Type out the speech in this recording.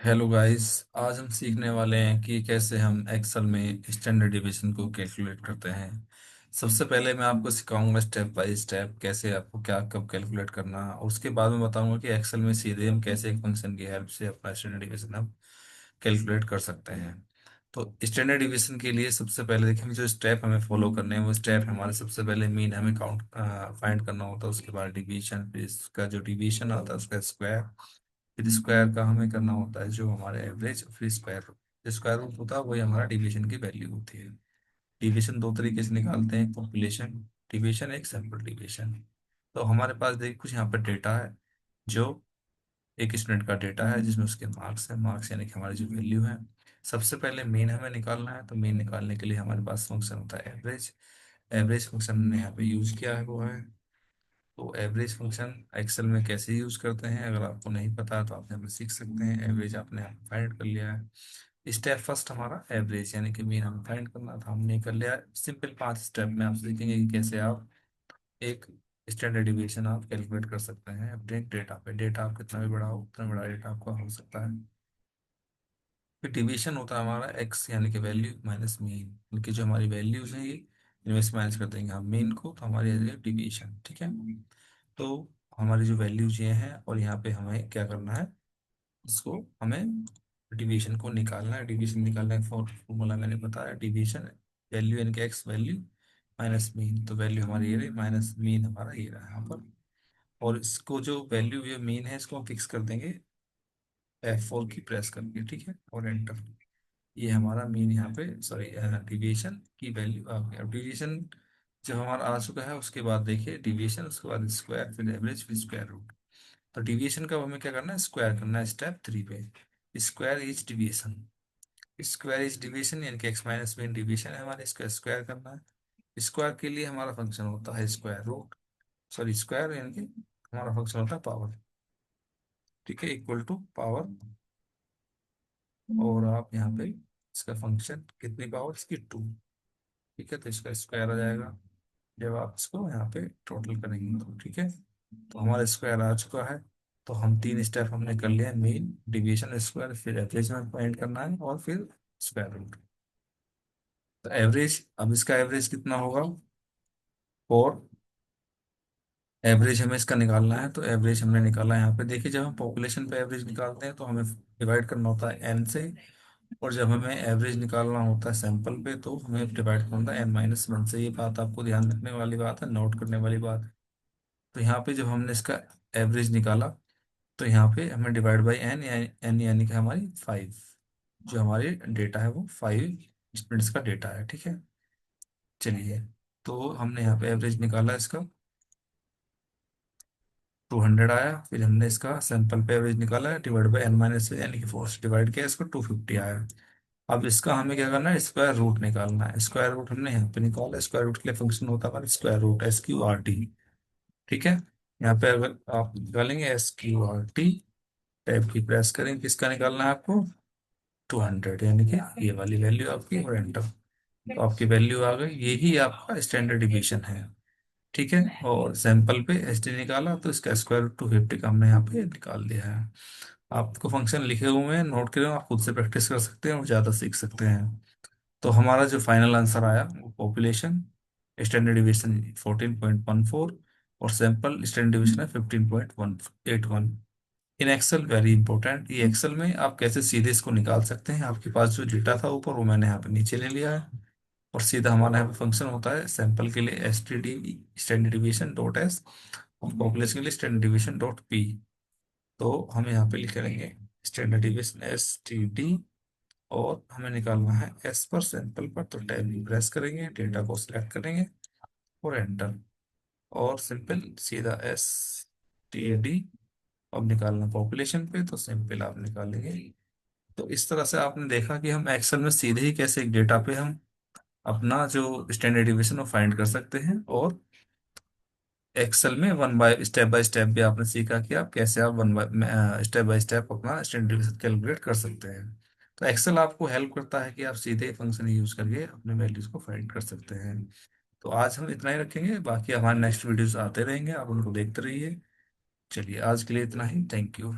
Hello guys. आज हम सीखने वाले हैं कि कैसे हम एक्सेल में स्टैंडर्ड डिवीजन को कैलकुलेट करते हैं। सबसे पहले मैं आपको सिखाऊंगा स्टेप बाय स्टेप कैसे आपको क्या कब कैलकुलेट करना है, और उसके बाद में बताऊंगा कि एक्सेल में सीधे हम कैसे एक फंक्शन की हेल्प से अपना स्टैंडर्ड डिवीजन हम कैलकुलेट कर सकते हैं। तो स्टैंडर्ड डिवीजन के लिए सबसे पहले देखिए जो स्टेप हमें फॉलो करने हैं वो स्टेप हमारे सबसे पहले मीन हमें काउंट फाइंड करना होता है। उसके बाद डिवीजन, फिर इसका जो डिवीजन आता है उसका स्क्वायर, फिर स्क्वायर का हमें करना होता है जो हमारे एवरेज, फिर स्क्वायर रूट। स्क्वायर रूट होता है वही हमारा डिवीजन की वैल्यू होती है। डिवीजन दो तरीके से निकालते हैं, पॉपुलेशन डिवीजन, एक सैंपल डिवीजन। तो हमारे पास देखिए कुछ यहाँ पर डेटा है जो एक स्टूडेंट का डेटा है जिसमें उसके मार्क्स है, मार्क्स यानी कि हमारी जो वैल्यू है। सबसे पहले मीन हमें निकालना है, तो मीन निकालने के लिए हमारे पास फंक्शन होता है एवरेज। एवरेज फंक्शन हमने यहाँ पे यूज किया है वो है। तो एवरेज फंक्शन एक्सेल में कैसे यूज करते हैं अगर आपको नहीं पता है तो आप यहाँ पे सीख सकते हैं। एवरेज आपने फाइंड कर लिया है। स्टेप फर्स्ट हमारा एवरेज यानी कि मीन हमें फाइंड करना था, हमने कर लिया। सिंपल 5 स्टेप में आप सीखेंगे कि कैसे आप एक स्टैंडर्ड डिविएशन आप कैलकुलेट कर सकते हैं अपने डेटा पे। डेटा आप कितना भी बड़ा हो उतना बड़ा डेटा आपका हो सकता है। फिर डिवीजन होता है हमारा एक्स यानी कि वैल्यू माइनस मीन, इनकी जो हमारी वैल्यूज हैं ये इनमें से माइनस कर देंगे हम मीन को, तो हमारी आ जाएगी डिवीजन। ठीक है। तो हमारी जो वैल्यूज ये हैं और यहाँ पे हमें क्या करना है, इसको हमें डिवीजन को निकालना है। डिवीजन निकालने का फॉर्मूला मैंने बताया, डिवीजन वैल्यू यानी कि एक्स वैल्यू माइनस मीन। तो वैल्यू हमारी ये रही, माइनस मीन हमारा ये रहा यहाँ पर। और इसको जो वैल्यू ये मीन है इसको हम फिक्स कर देंगे F4 की प्रेस करके। ठीक है, और एंटर। ये हमारा मीन यहाँ पे, सॉरी, डिविएशन की वैल्यू आ गया। अब डिविएशन जब हमारा आ चुका है उसके बाद देखिए डिविएशन, उसके बाद स्क्वायर, फिर एवरेज, फिर स्क्वायर रूट। तो डिविएशन का हमें क्या करना है, स्क्वायर करना है स्टेप 3 पे। Square is deviation, square is deviation यानी कि एक्स माइनस मीन डिविएशन है हमारे, इसका स्क्वायर करना है। स्क्वायर के लिए हमारा फंक्शन होता है स्क्वायर रूट, सॉरी स्क्वायर यानी कि हमारा फंक्शन होता है पावर। ठीक है, इक्वल टू पावर। और आप यहाँ पे इसका फंक्शन कितनी पावर, इसकी 2। ठीक है, तो इसका स्क्वायर आ जाएगा जब आप इसको यहाँ पे टोटल करेंगे तो। ठीक है, तो हमारा स्क्वायर आ चुका है। तो हम 3 स्टेप हमने कर लिया, मेन, डिवीजन, स्क्वायर, फिर एवरेज में फाइंड करना है और फिर स्क्वायर रूट। तो एवरेज, अब इसका एवरेज कितना होगा, 4। एवरेज हमें इसका निकालना है, तो एवरेज हमने निकाला यहाँ पे। देखिए जब हम पॉपुलेशन पे एवरेज निकालते हैं तो हमें डिवाइड करना होता है एन से, और जब हमें एवरेज निकालना होता है सैंपल पे तो हमें डिवाइड करना होता है n-1 से। ये बात आपको ध्यान रखने वाली बात है, नोट करने वाली बात है। तो यहाँ पे जब हमने इसका एवरेज निकाला तो यहाँ पे हमें डिवाइड बाई एन, एन यानी कि हमारी 5। जो हमारे डेटा है वो 5 स्टूडेंट्स का डेटा है। ठीक है, चलिए। तो हमने यहाँ पे एवरेज निकाला इसका, 200 आया। फिर हमने इसका सैंपल पे एवरेज निकाला है, डिवाइड बाई n-, यानी कि 4 से डिवाइड किया, इसको 250 आया। अब इसका हमें क्या करना है, स्क्वायर रूट निकालना है। स्क्वायर रूट हमने यहाँ पे निकाला, स्क्वायर रूट के लिए फंक्शन होता है हमारा स्क्वायर रूट, SQRT। ठीक है, यहाँ पे अगर आप निकालेंगे SQRT, टैब की प्रेस करें, किसका निकालना है आपको, 200 यानी कि ये वाली वैल्यू आपकी, और एंटर। तो आपकी वैल्यू आ गई, यही आपका स्टैंडर्ड डिवीजन है। ठीक है, और सैंपल पे SD निकाला तो इसका स्क्वायर रूट 250 का हमने यहाँ पे निकाल दिया है। आपको फंक्शन लिखे हुए हैं, नोट करें, आप खुद से प्रैक्टिस कर सकते हैं और ज़्यादा सीख सकते हैं। तो हमारा जो फाइनल आंसर आया वो पॉपुलेशन स्टैंडर्ड डिवीजन 14.14, और सैंपल स्टैंडर्ड डिवीजन है 15.181। इन एक्सेल वेरी इंपॉर्टेंट, ये एक्सेल में आप कैसे सीधे इसको निकाल सकते हैं। आपके पास जो डेटा था ऊपर वो मैंने यहाँ पे नीचे ले लिया है, और सीधा हमारा यहाँ पे फंक्शन होता है सैंपल के लिए STD, standard division dot S, और पॉपुलेशन के लिए स्टैंडर्ड डिवीजन डॉट पी। तो हम यहाँ पे लिख लेंगे स्टैंडर्ड डिवीजन STD, और हमें निकालना है एस पर सैंपल पर। तो टैब प्रेस करेंगे, डेटा को सिलेक्ट करेंगे और एंटर, और सिंपल सीधा STD। अब निकालना पॉपुलेशन पे, तो सिंपल आप निकालेंगे। तो इस तरह से आपने देखा कि हम एक्सेल में सीधे ही कैसे एक डेटा पे हम अपना जो स्टैंडर्ड डिवीजन वो फाइंड कर सकते हैं। और एक्सेल में बाय स्टेप भी आपने सीखा कि आप कैसे आप one by step by step अपना स्टैंडर्ड डिवीजन कैलकुलेट कर सकते हैं। तो एक्सेल आपको हेल्प करता है कि आप सीधे फंक्शन यूज करके अपने वैल्यूज को फाइंड कर सकते हैं। तो आज हम इतना ही रखेंगे, बाकी हमारे नेक्स्ट वीडियोस आते रहेंगे, आप उनको देखते रहिए। चलिए आज के लिए इतना ही, थैंक यू।